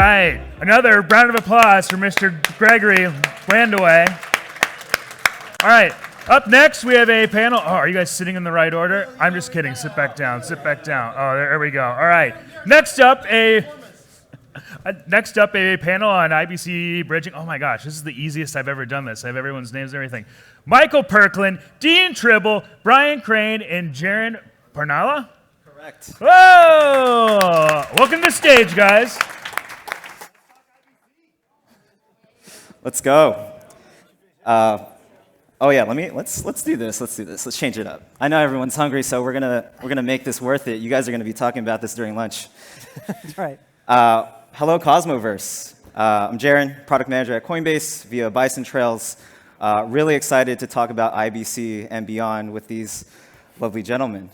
right, another round of applause for Mr. Gregory Landaway. All right, up next we have a panel. Oh, are you guys sitting in the right order? I'm just kidding. Sit back down. Sit back down. Oh, there we go. All right. Next up a panel on IBC bridging. Oh my gosh, this is the easiest I've ever done this. I have everyone's names and everything. Michael Perklin, Dean Tribble, Brian Crane, and Jaron Parnala. Correct. Whoa! Welcome to the stage, guys. Let's go. Oh yeah, let's do this. Let's change it up. I know everyone's hungry, so we're gonna make this worth it. You guys are gonna be talking about this during lunch. That's right. Hello, Cosmoverse. I'm Jaron, product manager at Coinbase via Bison Trails. Really excited to talk about IBC and beyond with these lovely gentlemen.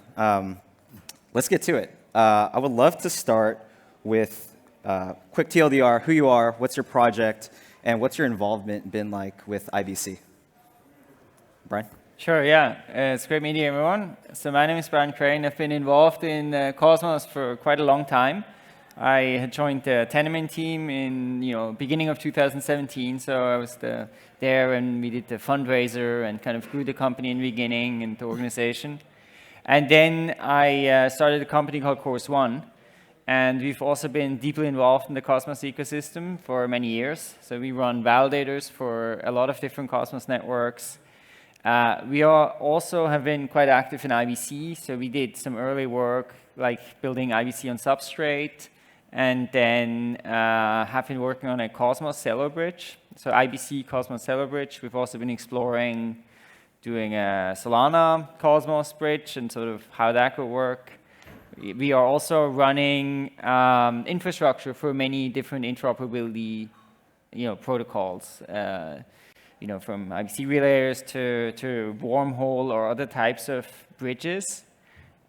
Let's get to it. I would love to start with quick TLDR, who you are, what's your project, and what's your involvement been like with IBC? Brian? Sure, yeah. It's great meeting everyone. So my name is Brian Crane. I've been involved in Cosmos for quite a long time. I had joined the Tenement team in beginning of 2017, so I was there and we did the fundraiser and kind of grew the company in the beginning and the organization. And then I started a company called Course One, and we've also been deeply involved in the Cosmos ecosystem for many years. So we run validators for a lot of different Cosmos networks. We also have been quite active in IBC, so we did some early work like building IBC on Substrate, and then have been working on a Cosmos Seller Bridge. So IBC Cosmos Seller Bridge. We've also been exploring doing a Solana Cosmos Bridge and sort of how that could work. We are also running infrastructure for many different interoperability protocols. From IBC relayers to wormhole or other types of bridges.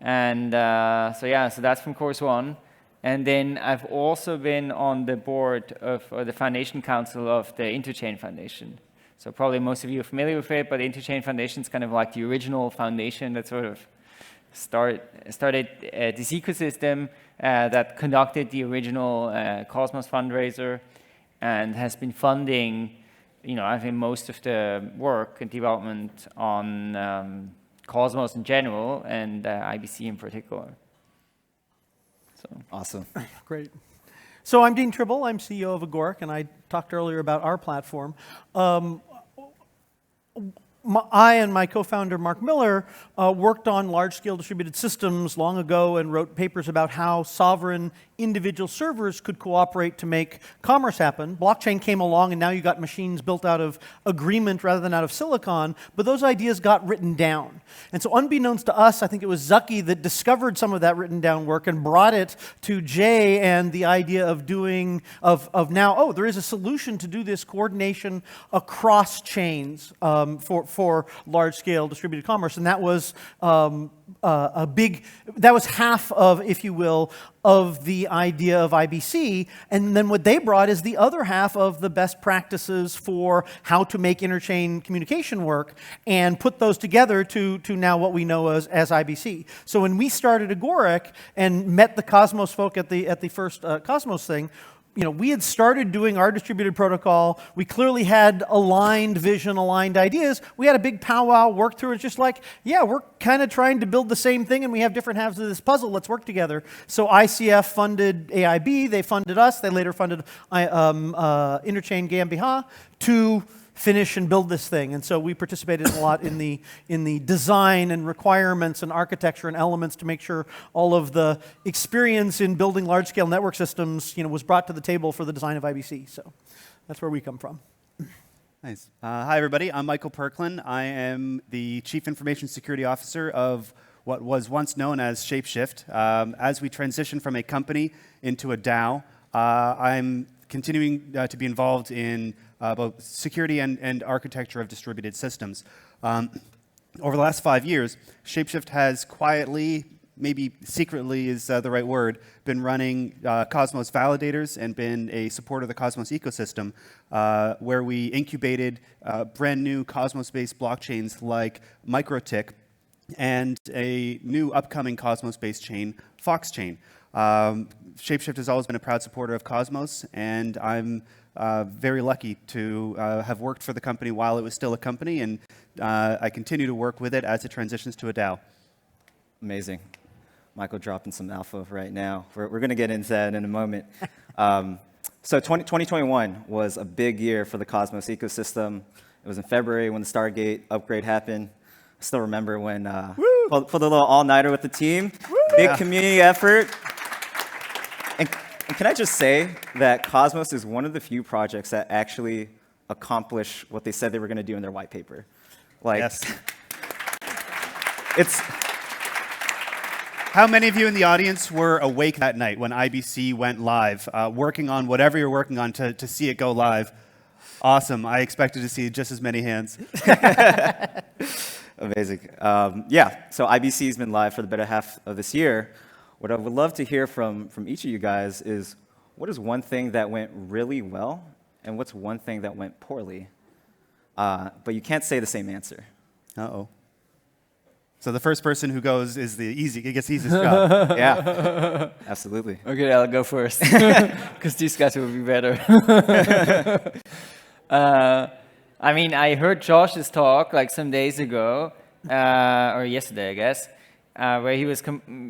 And so that's from Course One. And then I've also been on the board of the Foundation Council of the Interchain Foundation. So probably most of you are familiar with it, but the Interchain Foundation is kind of like the original foundation that sort of started this ecosystem that conducted the original Cosmos fundraiser and has been funding I think most of the work and development on Cosmos in general and IBC in particular. So Awesome. Great. So I'm Dean Tribble. I'm CEO of Agoric, and I talked earlier about our platform. I and my co-founder, Mark Miller, worked on large-scale distributed systems long ago and wrote papers about how sovereign individual servers could cooperate to make commerce happen. Blockchain came along, and now you got machines built out of agreement rather than out of silicon, but those ideas got written down. And so unbeknownst to us, I think it was Zucky that discovered some of that written down work and brought it to Jay and the idea of doing, now, there is a solution to do this coordination across chains for large-scale distributed commerce, and that was that was half of, if you will, of the idea of IBC, and then what they brought is the other half of the best practices for how to make interchain communication work, and put those together to now what we know as IBC. So when we started Agoric and met the Cosmos folk at the first Cosmos thing, we had started doing our distributed protocol. We clearly had aligned vision, aligned ideas. We had a big powwow, worked through it. It's just like, yeah, we're kind of trying to build the same thing, and we have different halves of this puzzle. Let's work together. So ICF funded AIB. They funded us. They later funded Interchain GmbH to finish and build this thing. And so we participated a lot in the design and requirements and architecture and elements to make sure all of the experience in building large-scale network systems, was brought to the table for the design of IBC. So that's where we come from. Nice. Hi, everybody. I'm Michael Perklin. I am the Chief Information Security Officer of what was once known as Shapeshift. As we transition from a company into a DAO, I'm continuing to be involved in both security and architecture of distributed systems. Over the last 5 years, Shapeshift has quietly, maybe secretly is the right word, been running Cosmos validators and been a supporter of the Cosmos ecosystem, where we incubated brand new Cosmos-based blockchains like MicroTick and a new upcoming Cosmos-based chain, Foxchain. Shapeshift has always been a proud supporter of Cosmos, and I'm very lucky to have worked for the company while it was still a company, and I continue to work with it as it transitions to a DAO. Amazing. Michael dropping some alpha right now. We're going to get into that in a moment. So 2021 was a big year for the Cosmos ecosystem. It was in February when the Stargate upgrade happened. I still remember when pulled a little all-nighter with the team. Big community effort. And can I just say that Cosmos is one of the few projects that actually accomplish what they said they were going to do in their white paper. Like, Yes. it's... How many of you in the audience were awake that night when IBC went live, working on whatever you're working on to see it go live? Awesome. I expected to see just as many hands. Amazing. Yeah, so IBC has been live for the better half of this year. What I would love to hear from each of you guys is, what is one thing that went really well, and what's one thing that went poorly? But you can't say the same answer. Uh-oh. So the first person who goes is it gets the easiest job. Yeah, absolutely. Okay, I'll go first, because these guys will be better. I mean, I heard Josh's talk like some days ago, or yesterday, I guess, where he was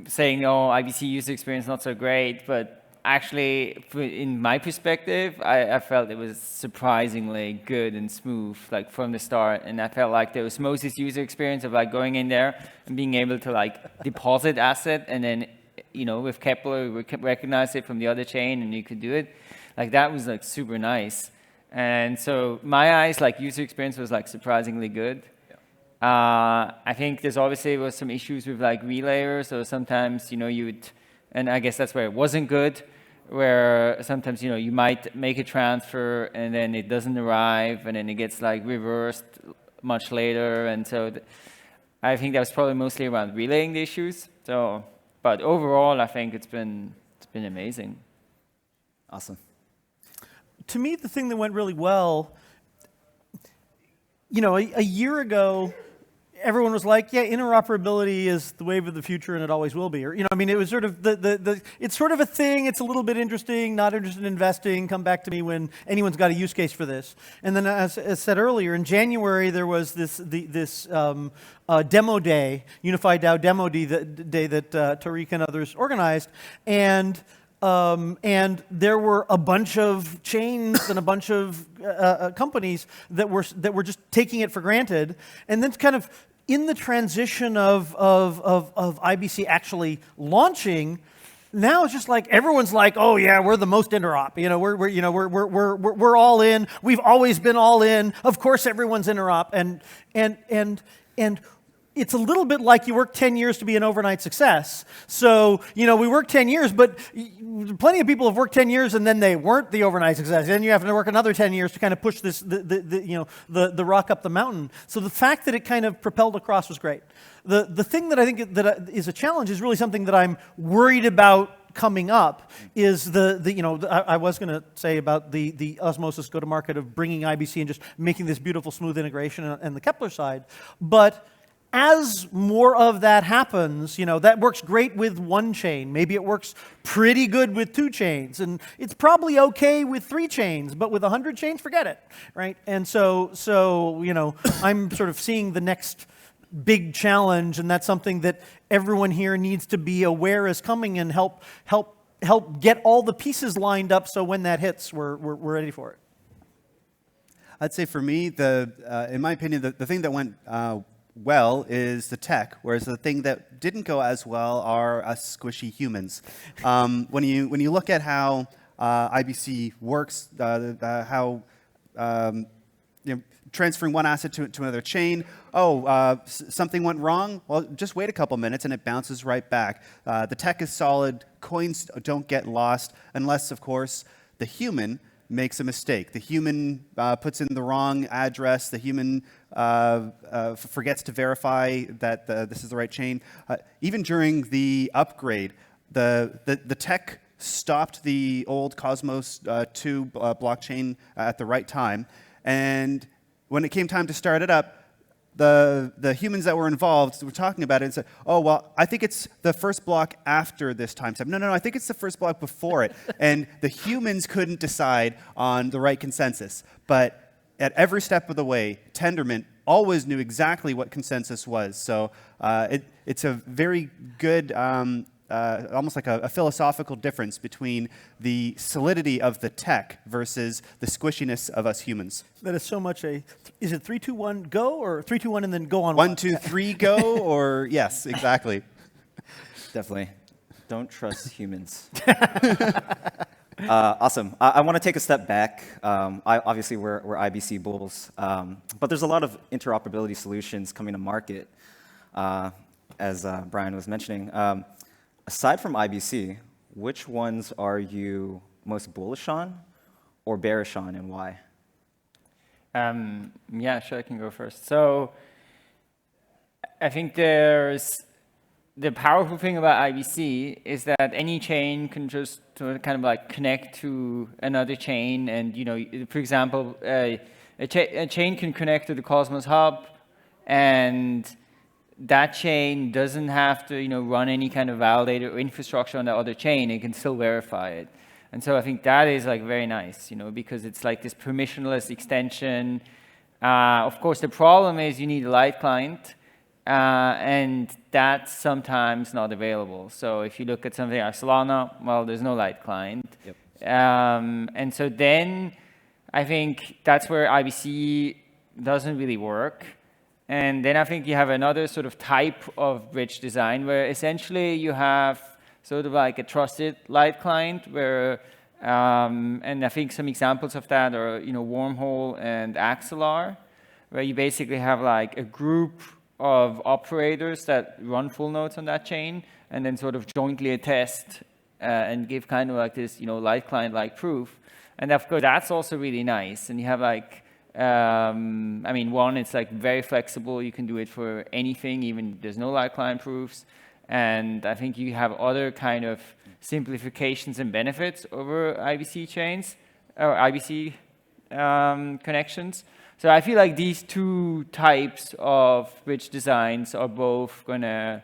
saying, oh, IBC user experience not so great, but actually, in my perspective, I felt it was surprisingly good and smooth, like from the start. And I felt like the osmosis user experience of like going in there and being able to like deposit asset, and then, you know, with Kepler, we could recognize it from the other chain, and you could do it. Like that was like super nice. And so my eyes, like user experience was like surprisingly good. I think there's obviously was some issues with like relayers, so sometimes, you know, and I guess that's where it wasn't good, where sometimes, you know, you might make a transfer and then it doesn't arrive and then it gets like reversed much later. And so I think that was probably mostly around relaying the issues. So, but overall, I think it's been amazing. Awesome. To me, the thing that went really well, you know, a year ago, everyone was like, yeah, interoperability is the wave of the future and it always will be. Or, you know, I mean, it was sort of it's sort of a thing, it's a little bit interesting, not interested in investing, come back to me when anyone's got a use case for this. And then as said earlier, in January, there was this demo day, Unified DAO demo day that Tariq and others organized. And there were a bunch of chains and a bunch of companies that were just taking it for granted, and then kind of in the transition of IBC actually launching, now it's just like everyone's like, oh yeah, we're the most interop. You know, we're all in. We've always been all in. Of course, everyone's interop, and it's a little bit like you work 10 years to be an overnight success. So, you know, we work 10 years, but plenty of people have worked 10 years and then they weren't the overnight success. Then you have to work another 10 years to kind of push this, the rock up the mountain. So the fact that it kind of propelled across was great. The thing that I think that is a challenge is really something that I'm worried about coming up is I was going to say about the osmosis go-to-market of bringing IBC and just making this beautiful smooth integration and the Kepler side. But as more of that happens, you know, that works great with one chain. Maybe it works pretty good with 2 chains, and it's probably okay with 3 chains, but with 100 chains, forget it, right? And so you know, I'm sort of seeing the next big challenge, and that's something that everyone here needs to be aware is coming and help get all the pieces lined up so when that hits, we're ready for it. I'd say for me, in my opinion, the thing that went well is the tech, whereas the thing that didn't go as well are us squishy humans. When you look at how IBC works, how you know, transferring one asset to another chain, something went wrong, well, just wait a couple minutes and it bounces right back. The tech is solid, coins don't get lost, unless, of course, the human makes a mistake. The human puts in the wrong address. The human forgets to verify that this is the right chain. Even during the upgrade, the tech stopped the old Cosmos 2 blockchain at the right time. And when it came time to start it up, the humans that were involved were talking about it and said, oh, well, I think it's the first block after this timestamp. No, I think it's the first block before it. And the humans couldn't decide on the right consensus. But at every step of the way, Tendermint always knew exactly what consensus was. So it's a very good, almost like a philosophical difference between the solidity of the tech versus the squishiness of us humans. That is so much is it 3, 2, 1, go, or 3, 2, 1, and then go on? 1, 2, 3, go, or yes, exactly. Definitely. Don't trust humans. Awesome. I want to take a step back. Obviously, we're IBC bulls, but there's a lot of interoperability solutions coming to market, as Brian was mentioning. Aside from IBC, which ones are you most bullish on or bearish on, and why? Yeah, sure, I can go first. So I think there's the powerful thing about IBC is that any chain can just sort of kind of like connect to another chain, and for example, a chain can connect to the Cosmos hub, and that chain doesn't have to run any kind of validator or infrastructure on the other chain. It can still verify it. And so I think that is like very nice, because it's like this permissionless extension. Of course, the problem is you need a light client, and that's sometimes not available. So if you look at something like Solana, well, there's no light client. Yep. And so then I think that's where IBC doesn't really work. And then I think you have another sort of type of bridge design where essentially you have sort of like a trusted light client where, and I think some examples of that are, Wormhole and Axelar, where you basically have like a group of operators that run full nodes on that chain and then sort of jointly attest and give kind of like this, light client-like proof. And of course, that's also really nice. And you have like, I mean, one, it's like very flexible. You can do it for anything, even there's no light client proofs. And I think you have other kind of simplifications and benefits over IBC chains or IBC connections. So I feel like these two types of bridge designs are both gonna,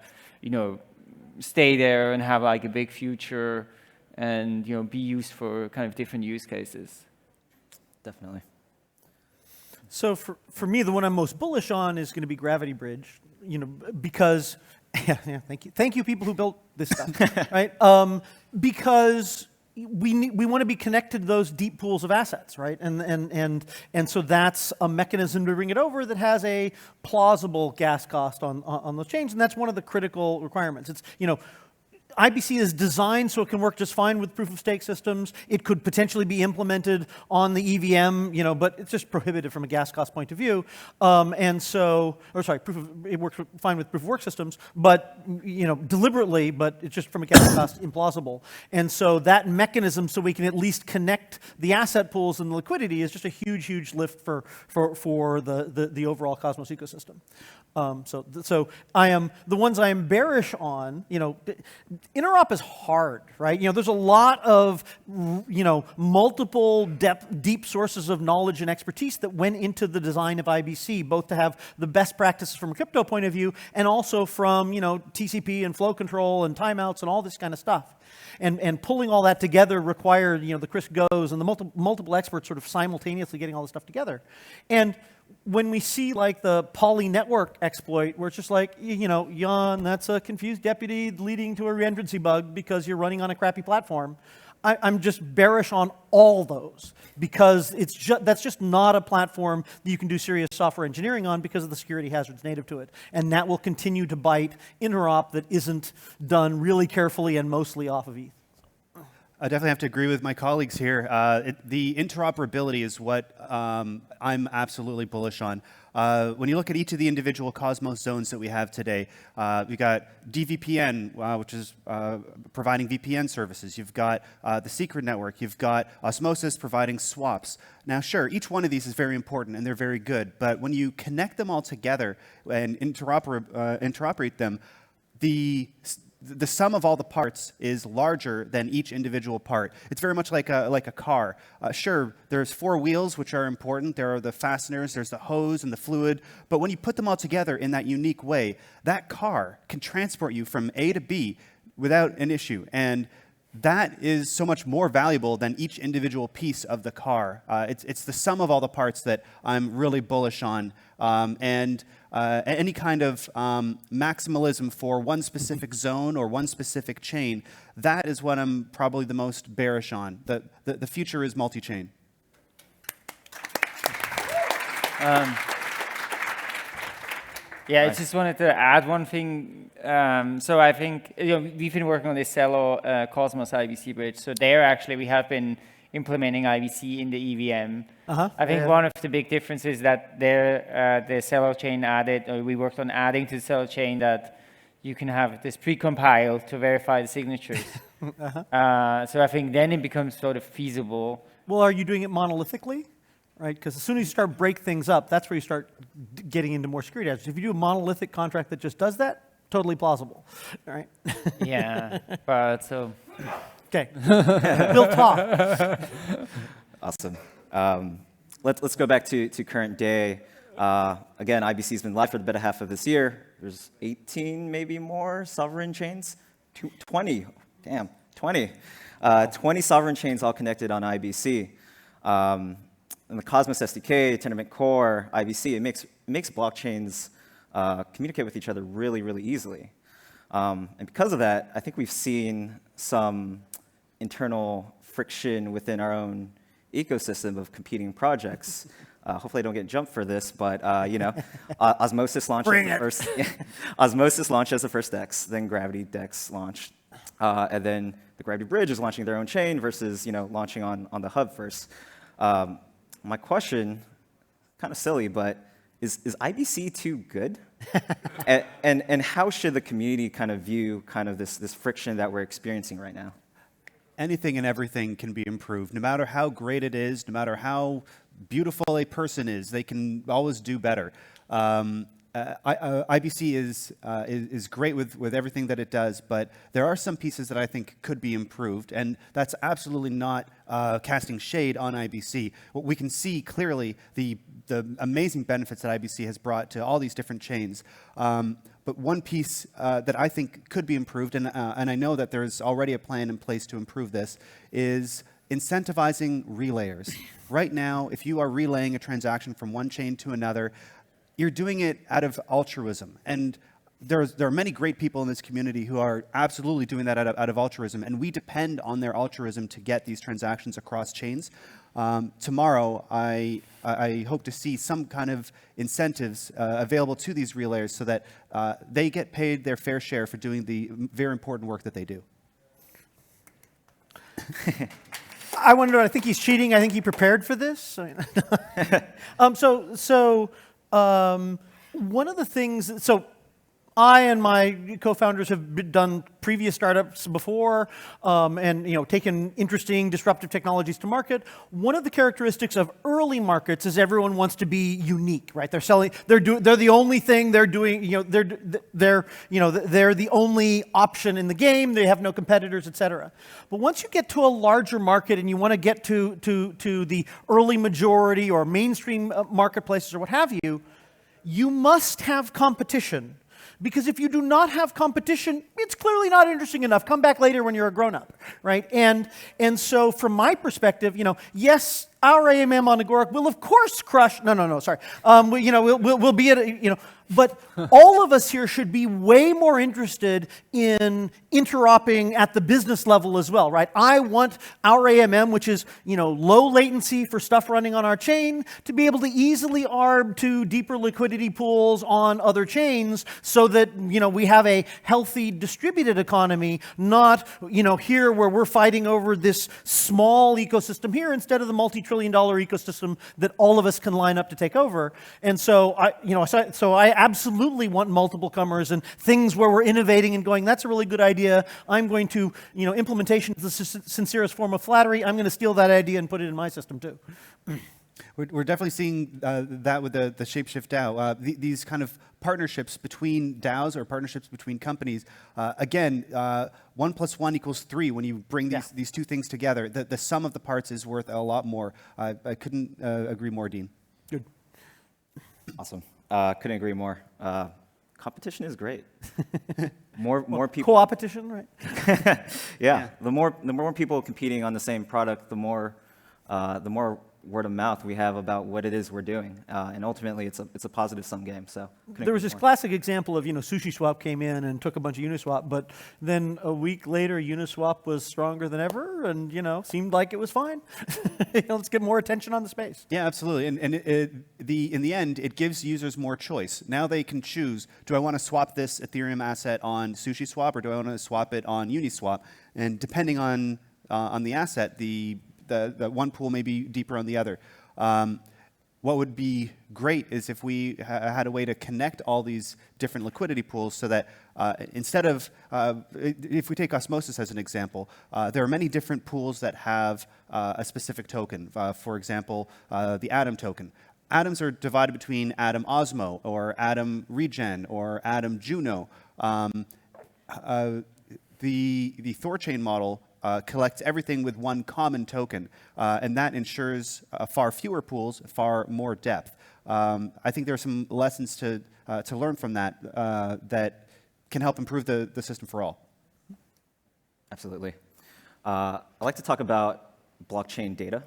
stay there and have like a big future and, be used for kind of different use cases. Definitely. So for me, the one I'm most bullish on is going to be Gravity Bridge, because thank you people who built this stuff, right? Because we want to be connected to those deep pools of assets, right? And so that's a mechanism to bring it over that has a plausible gas cost on those chains, and that's one of the critical requirements. It's IBC is designed so it can work just fine with proof-of-stake systems. It could potentially be implemented on the EVM, but it's just prohibited from a gas cost point of view. It works fine with proof-of-work systems, but deliberately, but it's just from a gas cost implausible. And so that mechanism, so we can at least connect the asset pools and the liquidity, is just a huge lift for the overall Cosmos ecosystem. So I am the ones I am bearish on. Interop is hard, right? There's a lot of multiple deep sources of knowledge and expertise that went into the design of IBC, both to have the best practices from a crypto point of view and also from TCP and flow control and timeouts and all this kind of stuff. And pulling all that together required the Chris Goes and the multiple experts sort of simultaneously getting all this stuff together. And when we see like the poly network exploit, where it's just like, yawn, that's a confused deputy leading to a reentrancy bug because you're running on a crappy platform, I'm just bearish on all those because that's just not a platform that you can do serious software engineering on because of the security hazards native to it. And that will continue to bite interop that isn't done really carefully and mostly off of ETH. I definitely have to agree with my colleagues here. The interoperability is what I'm absolutely bullish on. When you look at each of the individual Cosmos zones that we have today, we got DVPN, which is providing VPN services. You've got the Secret Network. You've got Osmosis providing swaps. Now, sure, each one of these is very important and they're very good, but when you connect them all together and interoperate them, the the sum of all the parts is larger than each individual part. It's very much like a car. Sure, there's 4 wheels, which are important. There are the fasteners, there's the hose and the fluid. But when you put them all together in that unique way, that car can transport you from A to B without an issue. And that is so much more valuable than each individual piece of the car. It's the sum of all the parts that I'm really bullish on. Any kind of maximalism for one specific zone or one specific chain, that is what I'm probably the most bearish on. The future is multi-chain. Yeah, I just wanted to add one thing. So I think we've been working on this Celo Cosmos IBC bridge. So there actually we have been implementing IBC in the EVM. I think one of the big differences that there the Celo chain added, or we worked on adding to the Celo chain, that you can have this pre-compiled to verify the signatures. So I think then it becomes sort of feasible. Well, are you doing it monolithically? Right, because as soon as you start break things up, that's where you start getting into more security hazards. If you do a monolithic contract that just does that, totally plausible. All right. Yeah, but so. Okay, we'll talk. Awesome. Let's go back to current day. Again, IBC has been live for the better half of this year. There's 18, maybe more sovereign chains. 20, damn, 20. 20 sovereign chains all connected on IBC. And the Cosmos SDK, Tendermint Core, IBC, it makes blockchains communicate with each other really, really easily. And because of that, I think we've seen some internal friction within our own ecosystem of competing projects. Hopefully I don't get jumped for this, but Osmosis launched as the first. Osmosis launched as the first DEX, then Gravity DEX launched, and then the Gravity Bridge is launching their own chain versus launching on the hub first. My question, kind of silly, but is IBC too good? and how should the community kind of view kind of this friction that we're experiencing right now? Anything and everything can be improved. No matter how great it is, no matter how beautiful a person is, they can always do better. IBC is great with everything that it does, but there are some pieces that I think could be improved, and that's absolutely not casting shade on IBC. What we can see clearly the amazing benefits that IBC has brought to all these different chains. But one piece that I think could be improved, and I know that there's already a plan in place to improve this, is incentivizing relayers. Right now, if you are relaying a transaction from one chain to another, you're doing it out of altruism. And there are many great people in this community who are absolutely doing that out of altruism, and we depend on their altruism to get these transactions across chains. Tomorrow, I hope to see some kind of incentives available to these relayers so that they get paid their fair share for doing the very important work that they do. I wonder, I think he's cheating. I think he prepared for this. One of the things, so I and my co-founders have done previous startups before, and taken interesting disruptive technologies to market. One of the characteristics of early markets is everyone wants to be unique, right? They're the only thing they're doing. They're the only option in the game. They have no competitors, etc. But once you get to a larger market and you want to get to the early majority or mainstream marketplaces or what have you, you must have competition. Because if you do not have competition, it's clearly not interesting enough. Come back later when you're a grown-up, right? And so from my perspective, yes, our AMM on Agoric will of course crush. No, sorry. We'll be at but all of us here should be way more interested in interoping at the business level as well, right? I want our AMM, which is low latency for stuff running on our chain, to be able to easily arb to deeper liquidity pools on other chains, so that we have a healthy distributed economy, not here where we're fighting over this small ecosystem here instead of the multi-trillion-dollar ecosystem that all of us can line up to take over. And so I absolutely want multiple comers and things where we're innovating and going, that's a really good idea. I'm going to, implementation is the sincerest form of flattery. I'm going to steal that idea and put it in my system too. We're definitely seeing that with the Shapeshift DAO. These kind of partnerships between DAOs or partnerships between companies, again, 1 + 1 = 3 when you bring these two things together. The sum of the parts is worth a lot more. I couldn't agree more, Dean. Good. Awesome. Couldn't agree more. Competition is great. more people. Co-opetition, right? Yeah. The more people competing on the same product, the more word of mouth we have about what it is we're doing, and ultimately it's a positive sum game. So there was this classic example of SushiSwap came in and took a bunch of Uniswap, but then a week later Uniswap was stronger than ever, and seemed like it was fine. Let's get more attention on the space. Yeah, absolutely. And in the end, it gives users more choice. Now they can choose: do I want to swap this Ethereum asset on SushiSwap, or do I want to swap it on Uniswap? And depending on the asset, the one pool may be deeper on the other. What would be great is if we had a way to connect all these different liquidity pools so that instead of, if we take Osmosis as an example, there are many different pools that have a specific token. For example, the Atom token. Atoms are divided between Atom Osmo or Atom Regen or Atom Juno. The Thorchain model collects everything with one common token, and that ensures far fewer pools, far more depth. I think there are some lessons to learn from that that can help improve the system for all. Absolutely. I'd like to talk about blockchain data,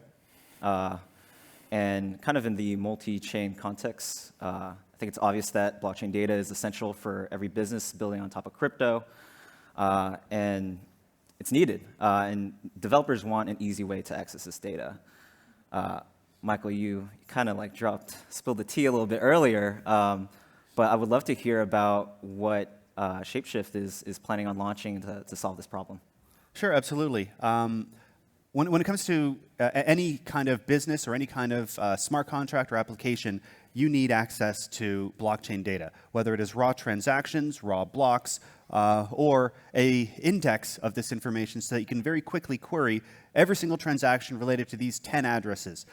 and kind of in the multi-chain context. I think it's obvious that blockchain data is essential for every business building on top of crypto, and it's needed, and developers want an easy way to access this data. Michael, you kind of spilled the tea a little bit earlier, but I would love to hear about what Shapeshift is planning on launching to solve this problem. Sure, absolutely. When it comes to any kind of business or any kind of smart contract or application, you need access to blockchain data, whether it is raw transactions, raw blocks, or an index of this information so that you can very quickly query every single transaction related to these 10 addresses.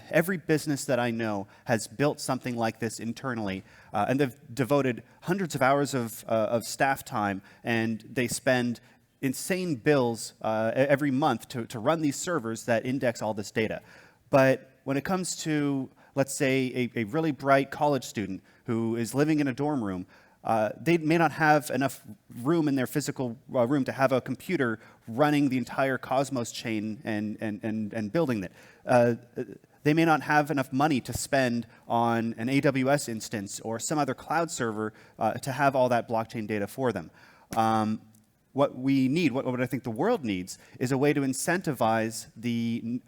Every business that I know has built something like this internally, and they've devoted hundreds of hours of staff time, and they spend insane bills every month to run these servers that index all this data. But when it comes to, let's say, a really bright college student who is living in a dorm room, they may not have enough room in their physical room to have a computer running the entire Cosmos chain and building it. They may not have enough money to spend on an AWS instance or some other cloud server to have all that blockchain data for them. What we need, what I think the world needs, is a way to incentivize the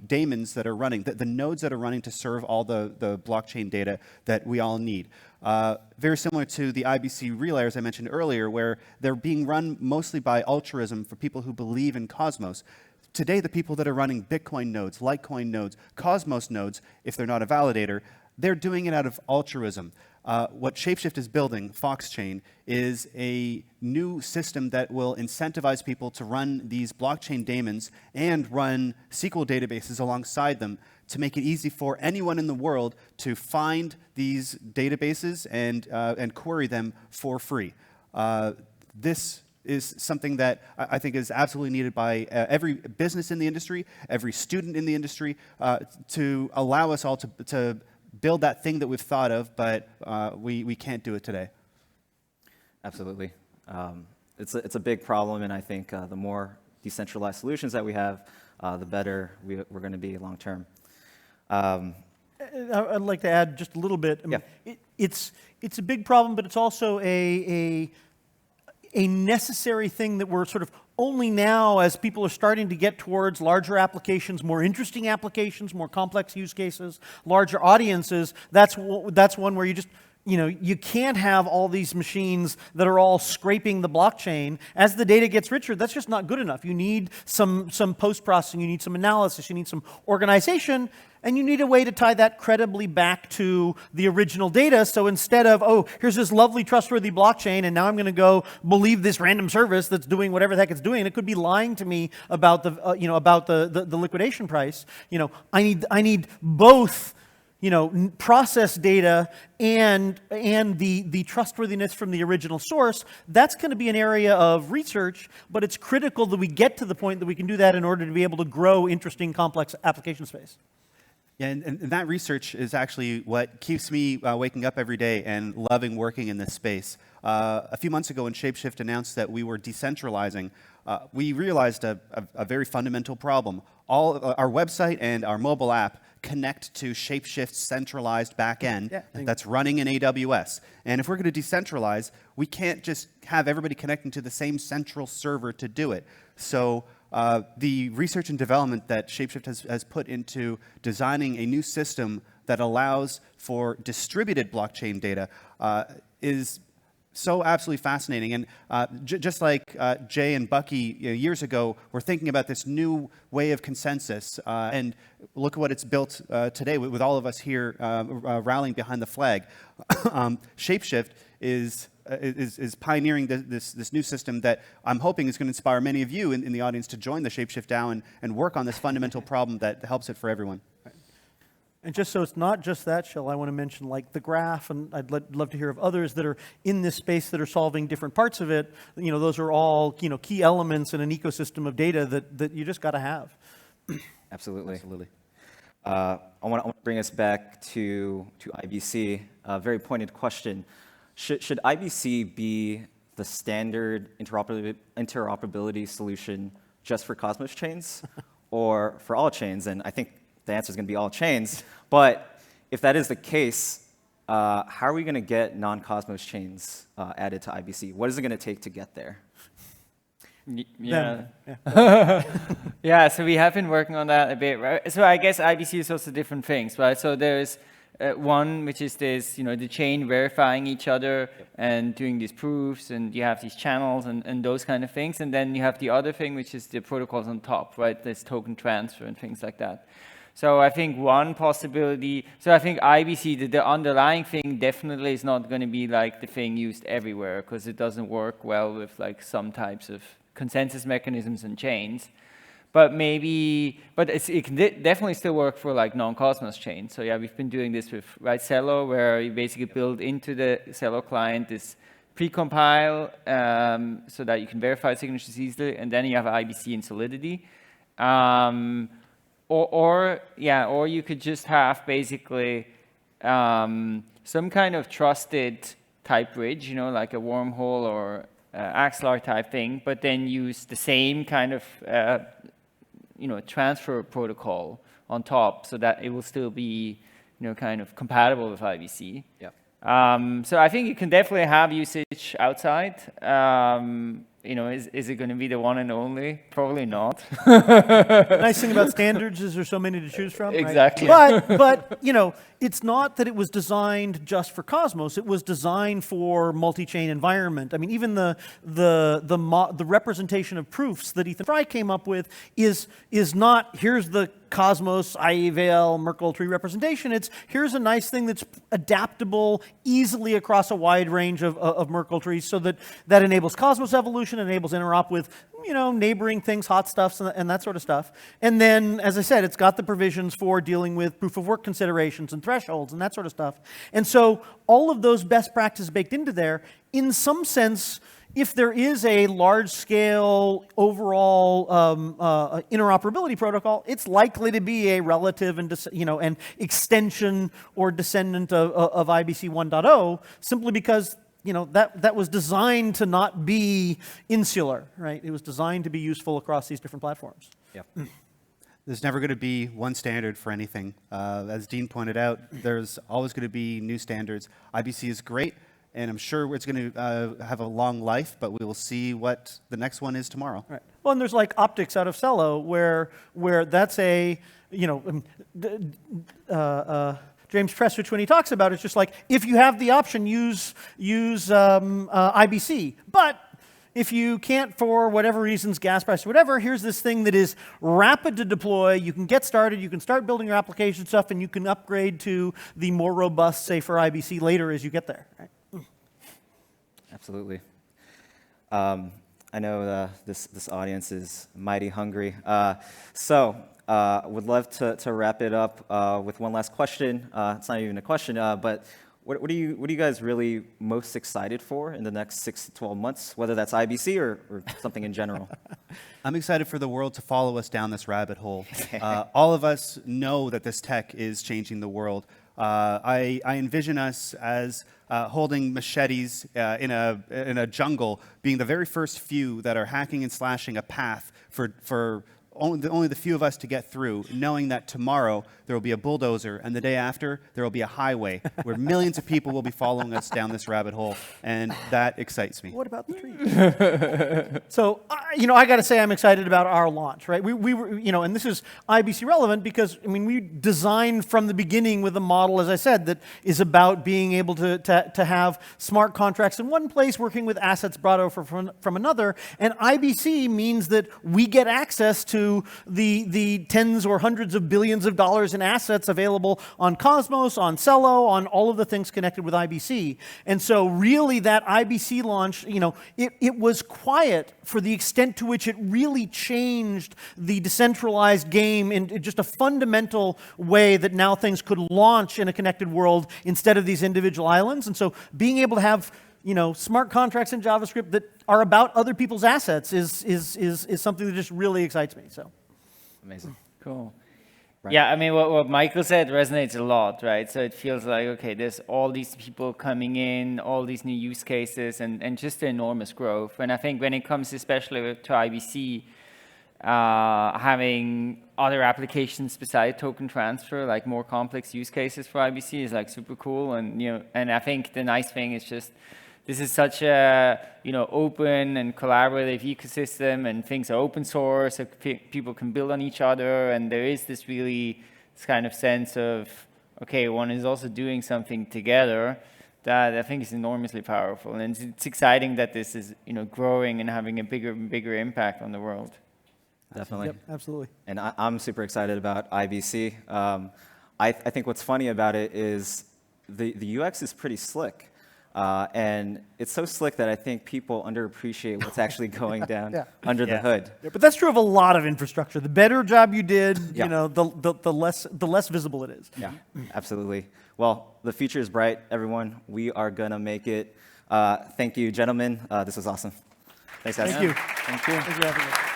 daemons that are running, the nodes that are running to serve all the blockchain data that we all need. Very similar to the IBC relayers I mentioned earlier, where they're being run mostly by altruism for people who believe in Cosmos. Today, the people that are running Bitcoin nodes, Litecoin nodes, Cosmos nodes, if they're not a validator, they're doing it out of altruism. What Shapeshift is building, Foxchain, is a new system that will incentivize people to run these blockchain daemons and run SQL databases alongside them to make it easy for anyone in the world to find these databases and query them for free. This is something that I think is absolutely needed by every business in the industry, every student in the industry, to allow us all to build that thing that we've thought of, but we can't do it today. Absolutely. It's a big problem, and I think the more decentralized solutions that we have, the better we're going to be long term. I'd like to add just a little bit. Yeah. It's a big problem, but it's also a necessary thing that we're sort of only now, as people are starting to get towards larger applications, more interesting applications, more complex use cases, larger audiences, that's one where you just you can't have all these machines that are all scraping the blockchain. As the data gets richer, that's just not good enough. You need some post-processing, you need some analysis, you need some organization, and you need a way to tie that credibly back to the original data. So instead of, oh, here's this lovely, trustworthy blockchain, and now I'm going to go believe this random service that's doing whatever the heck it's doing, and it could be lying to me about the, about the liquidation price. I need both, process data and the trustworthiness from the original source. That's going to be an area of research, but it's critical that we get to the point that we can do that in order to be able to grow interesting, complex application space. Yeah, and that research is actually what keeps me waking up every day and loving working in this space. A few months ago when Shapeshift announced that we were decentralizing, we realized a very fundamental problem. Our website and our mobile app connect to Shapeshift's centralized backend that's running in AWS. And if we're going to decentralize, we can't just have everybody connecting to the same central server to do it. So the research and development that Shapeshift has put into designing a new system that allows for distributed blockchain data is so absolutely fascinating. And just like Jay and Bucky years ago were thinking about this new way of consensus, and look at what it's built today with all of us here rallying behind the flag. Shapeshift is pioneering this new system that I'm hoping is going to inspire many of you in the audience to join the Shapeshift DAO and work on this fundamental problem that helps it for everyone. And just so it's not just that, Shell, I want to mention like the graph, and I'd love to hear of others that are in this space that are solving different parts of it. Those are all key elements in an ecosystem of data that you just got to have. Absolutely. Absolutely. I want to bring us back to IBC. A very pointed question. Should IBC be the standard interoperability solution just for Cosmos chains or for all chains? And I think the answer is going to be all chains. But if that is the case, how are we going to get non-Cosmos chains added to IBC? What is it going to take to get there? Yeah. Yeah, so we have been working on that a bit, right? So I guess IBC is also different things, right? So there's one, which is this, the chain verifying each other and doing these proofs, and you have these channels and those kind of things. And then you have the other thing, which is the protocols on top, right? There's token transfer and things like that. So I think one possibility, so I think IBC, the underlying thing definitely is not going to be like the thing used everywhere, because it doesn't work well with like some types of consensus mechanisms and chains. But it can definitely still work for like non-Cosmos chains. So yeah, we've been doing this with Cello, where you basically build into the Cello client this precompile so that you can verify signatures easily, and then you have IBC and Solidity. Or you could just have basically some kind of trusted type bridge, like a wormhole or Axelar type thing, but then use the same kind of transfer protocol on top, so that it will still be kind of compatible with IBC. Yeah. So I think you can definitely have usage outside. Is it going to be the one and only? Probably not. The nice thing about standards is there's so many to choose from. Exactly. Right? But it's not that it was designed just for Cosmos. It was designed for multi-chain environment. I mean, even the representation of proofs that Ethan Fry came up with is not, here's the Cosmos, IEVL, Merkle tree representation. It's, here's a nice thing that's adaptable easily across a wide range of Merkle trees, so that enables Cosmos evolution, enables interop with neighboring things, hot stuffs, and that sort of stuff. And then, as I said, it's got the provisions for dealing with proof of work considerations and thresholds and that sort of stuff. And so all of those best practices baked into there, in some sense, if there is a large-scale overall interoperability protocol, it's likely to be a relative and an extension or descendant of IBC 1.0, simply because that was designed to not be insular, right? It was designed to be useful across these different platforms. Yeah. There's never going to be one standard for anything. As Dean pointed out, there's always going to be new standards. IBC is great, and I'm sure it's going to have a long life, but we will see what the next one is tomorrow. Right. Well, and there's like optics out of Cello, where that's a, James Prestwich, when he talks about it, it's just like, if you have the option, use IBC. But if you can't, for whatever reasons, gas price, whatever, here's this thing that is rapid to deploy. You can get started, you can start building your application stuff, and you can upgrade to the more robust, safer IBC later as you get there. Right? Absolutely. I know this audience is mighty hungry. Would love to wrap it up with one last question. It's not even a question, but what are you guys really most excited for in the next 6 to 12 months, whether that's IBC or something in general? I'm excited for the world to follow us down this rabbit hole. All of us know that this tech is changing the world. I envision us as holding machetes in a jungle, being the very first few that are hacking and slashing a path for only the few of us to get through, knowing that tomorrow there will be a bulldozer, and the day after there will be a highway where millions of people will be following us down this rabbit hole, and that excites me. What about the trees? So, I got to say I'm excited about our launch, right? We were, and this is IBC relevant because, we designed from the beginning with a model, as I said, that is about being able to have smart contracts in one place, working with assets brought over from another, and IBC means that we get access to the tens or hundreds of billions of dollars in assets available on Cosmos, on Celo, on all of the things connected with IBC. And so really that IBC launch, it was quiet for the extent to which it really changed the decentralized game in just a fundamental way that now things could launch in a connected world instead of these individual islands. And so being able to have smart contracts in JavaScript that are about other people's assets is something that just really excites me. So, amazing. Cool. Right. Yeah, what Michael said resonates a lot, right? So it feels like, okay, there's all these people coming in, all these new use cases, and just enormous growth. And I think when it comes especially to IBC, having other applications beside token transfer, like more complex use cases for IBC is like super cool. And, and I think the nice thing is just, this is such a open and collaborative ecosystem, and things are open source, so people can build on each other, and there is this kind of sense of, okay, one is also doing something together that I think is enormously powerful, and it's exciting that this is growing and having a bigger and bigger impact on the world. Definitely. Yep, absolutely. And I'm super excited about IBC. I think what's funny about it is the UX is pretty slick. And it's so slick that I think people underappreciate what's actually going down under the hood. Yeah, but that's true of a lot of infrastructure. The better job you did, the less visible it is. Yeah, absolutely. Well, the future is bright, everyone. We are going to make it. Thank you, gentlemen. This was awesome. Thanks, guys. Thank you. Thank you. Thanks for having us.